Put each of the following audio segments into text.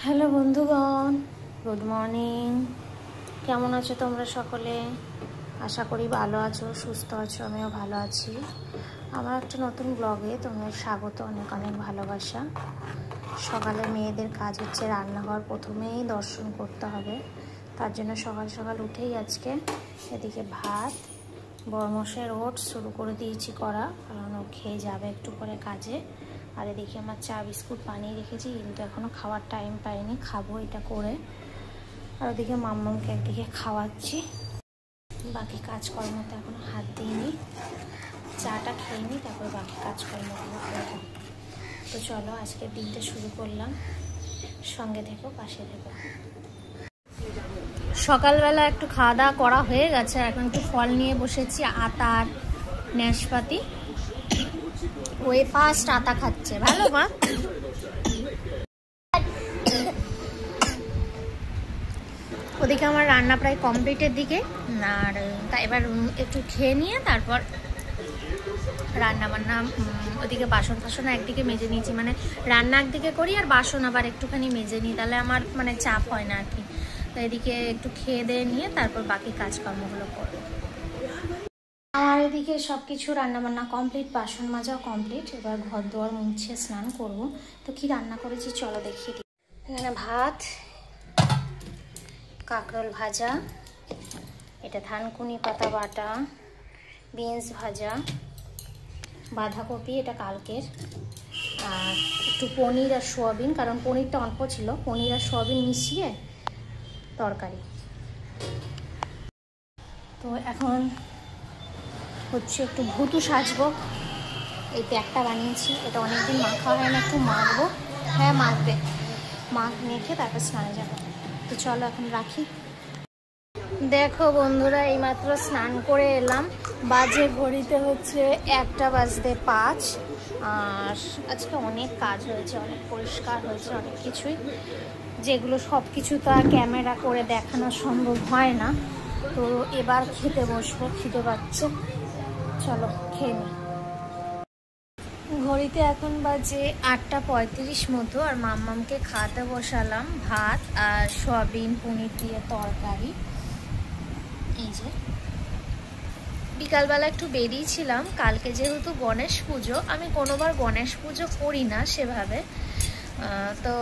Hello বন্ধুগণ, good morning. কেমন আছো তোমরা সকলে? আশা করি ভালো আছো, সুস্থ আছো। আমিও ভালো আছি। আমার একটা নতুন ব্লগে তোমাদের স্বাগত, অনেক অনেক ভালোবাসা। সকালে মেয়েদের কাজ হচ্ছে রান্নাঘর প্রথমেই দর্শন করতে হবে, তার জন্য সকাল সকাল উঠেই আজকে এদিকে ভাত, বরমশের ওটস শুরু করে দিয়েছি করা, কারণ ও খেয়ে যাবে একটু পরে কাজে। আর এদিকে আমার চা বিস্কুট বানিয়ে রেখেছি, কিন্তু এখনও খাওয়ার টাইম পাইনি, খাবো এটা করে। আর ওদিকে মাম্মামকে একদিকে খাওয়াচ্ছি, বাকি কাজকর্মতে এখনও হাত দিইনি। চাটা খেয়ে নিই, তারপরে বাকি কাজকর্মগুলো করবো। তো চলো আজকের দিনটা শুরু করলাম, সঙ্গে থেকো, পাশে থেকো। সকালবেলা একটু খাওয়া দাওয়া করা হয়ে গেছে, এখন একটু ফল নিয়ে বসেছি, আতা আর নাশপাতি। ওই ফার্স্ট আতা খাচ্ছে, ভালো মা। ওদিকে আমার রান্না প্রায় কমপ্লিটের দিকে, আর এবার একটু খেয়ে নিয়ে তারপর রান্না বান্না, ওদিকে বাসন টাসন একদিকে মেজে নিয়েছি, মানে রান্না একদিকে করি আর বাসন আবার একটুখানি মেজে নিই, তাহলে আমার মানে চাপ হয় না আর কি। তো এদিকে একটু খেয়ে দিয়ে নিয়ে তারপর বাকি কাজকর্মগুলো করবো। আমার এদিকে সব কিছু রান্নাবান্না কমপ্লিট, বাসন মাজাও কমপ্লিট। এবার ঘর দুয়ার মুছে স্নান করব। তো কি রান্না করেছি চলো দেখিয়ে দিই। এখানে ভাত, কাঁকরোল ভাজা, এটা থানকুনি পাতা বাটা, বিনস ভাজা, বাঁধাকপি এটা কালকের, আর একটু পনির আর সোয়াবিন, কারণ পনিরটা অল্প ছিল, পনির আর সোয়াবিন মিশিয়ে তরকারি। তো এখন হচ্ছে একটু ভুতু সাজবো। এই প্যাকটা বানিয়েছি, এটা অনেকদিন মাখা হয় না, একটু মাখবো। হ্যাঁ মাখবে, মেখে তারপর স্নানে যাবো। তো চলো এখন রাখি। দেখো বন্ধুরা, এইমাত্র স্নান করে এলাম, বাজে ঘড়িতে হচ্ছে 1:05। আর আজকে অনেক কাজ হয়েছে, অনেক পরিষ্কার হয়েছে, অনেক কিছুই, যেগুলো সব কিছু তো আর ক্যামেরা করে দেখানো সম্ভব হয় না। তো এবার খেতে বসবো, খিদে পাচ্ছে, চলো খেয়ে নিই। ঘড়িতে এখন বাজে 8:35 মতো, আর মাম্মামকে খাওয়াতে বসালাম ভাত আর সয়াবিন পনির দিয়ে তরকারি। এই যে বিকালবেলা একটু বেরিয়েছিলাম, কালকে যেহেতু গণেশ পুজো, আমি কোনোবার গণেশ পুজো করি না সেভাবে, তো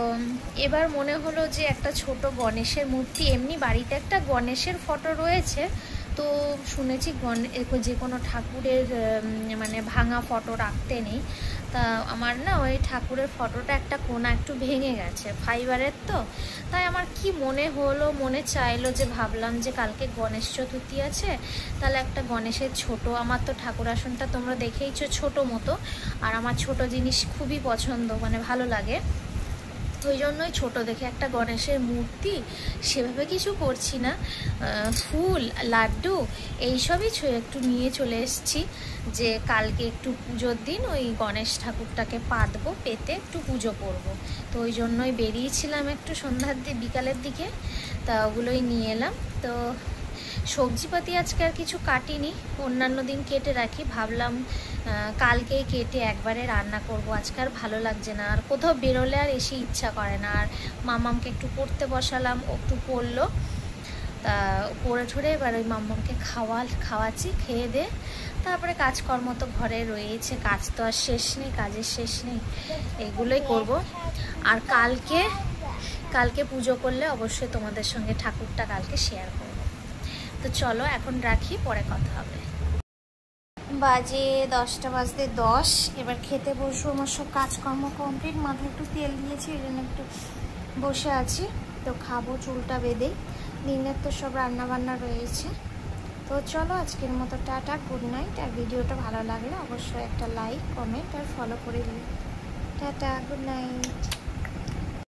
এবার মনে হলো যে একটা ছোট গণেশের মূর্তি, এমনি বাড়িতে একটা গণেশের ফটো রয়েছে, তো শুনেছি যে কোনো ঠাকুরের মানে ভাঙা ফটো রাখতে নেই। তা আমার না ওই ঠাকুরের ফটোটা একটা কোনা একটু ভেঙে গেছে, ফাইবারের, তো তাই আমার কি মনে চাইলো যে ভাবলাম যে কালকে গণেশ চতুর্থী আছে, তাহলে একটা গণেশের ছোট, আমার তো ঠাকুর আসনটা তোমরা দেখেইছো ছোট মতো, আর আমার ছোট জিনিস খুবই পছন্দ, মানে ভালো লাগে, ওই জন্যই ছোটো দেখে একটা গণেশের মূর্তি, সেভাবে কিছু করছি না, ফুল লাড্ডু এইসবই একটু নিয়ে চলে এসেছি, যে কালকে একটু পুজোর দিন ওই গণেশ ঠাকুরটাকে পাতবো, পেতে একটু পুজো করব। তো ওই জন্যই বেরিয়েছিলাম একটু সন্ধ্যার বিকালের দিকে, তা ওগুলোই নিয়ে এলাম। তো সবজিপাতি আজকে আর কিছু কাটিনি, অন্যান্য দিন কেটে রাখি, ভাবলাম কালকেই কেটে একবারে রান্না করব। আজকে আর ভালো লাগছে না, আর কোথাও বেরোলে আর এসে ইচ্ছা করে না। আর মাম্মামকে একটু পড়তে বসালাম, ও একটু পড়লো, তা পড়ে ঠরে এবার ওই মাম্মামকে খাওয়াচ্ছি, খেয়ে দে তারপরে কাজকর্ম তো ঘরে রয়েছে, কাজ তো আর শেষ নেই, কাজের শেষ নেই, এগুলোই করব। আর কালকে পুজো করলে অবশ্যই তোমাদের সঙ্গে ঠাকুরটা কালকে শেয়ার করব। তো চলো এখন রাখি, পরে কথা হবে। বাজে 10:10, এবার খেতে বসবো। আমার সব কাজকর্ম কমপ্লিট, মাথায় একটু তেল দিয়েছি, এই জন্য একটু বসে আছি। তো খাবো চুলটা বেঁধে, দিনের তো সব রান্না বান্না রয়েছে। তো চলো আজকের মতো টাটা, গুড নাইট। আর ভিডিওটা ভালো লাগলে অবশ্যই একটা লাইক, কমেন্ট আর ফলো করে দিন। Tata, good night.